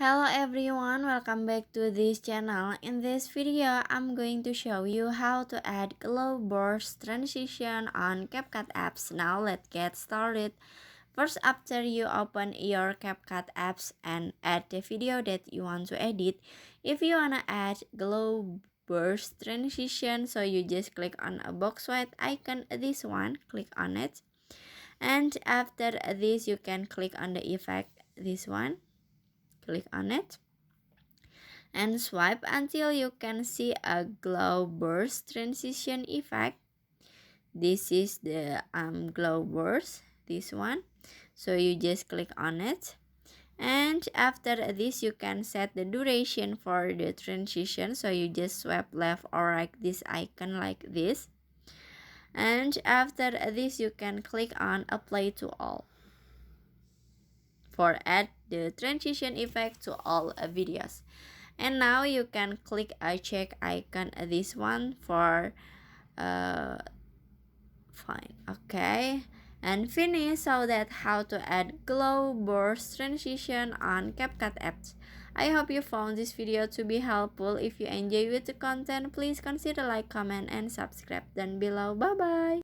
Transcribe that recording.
Hello everyone, welcome back to this channel. In this video, I'm going to show you how to add Glowburst transition on CapCut apps. Now let's get started. First, after you open your CapCut apps and add the video that you want to edit, if you wanna add Glowburst transition, so you just click on a box white icon, this one, click on it. And after this, you can click on the effect, this one. Click on it and swipe until you can see a glow burst transition effect. This is the glow burst, this one. So you just click on it, and after this you can set the duration for the transition. So you just swipe left or right this icon like this, and after this you can click on apply to all for add the transition effect to all videos. And now you can click a check icon, this one for fine, okay, and finish. So that how to add glow burst transition on CapCut apps. I hope you found this video to be helpful. If you enjoy with the content, please consider like, comment, and subscribe down below. Bye bye.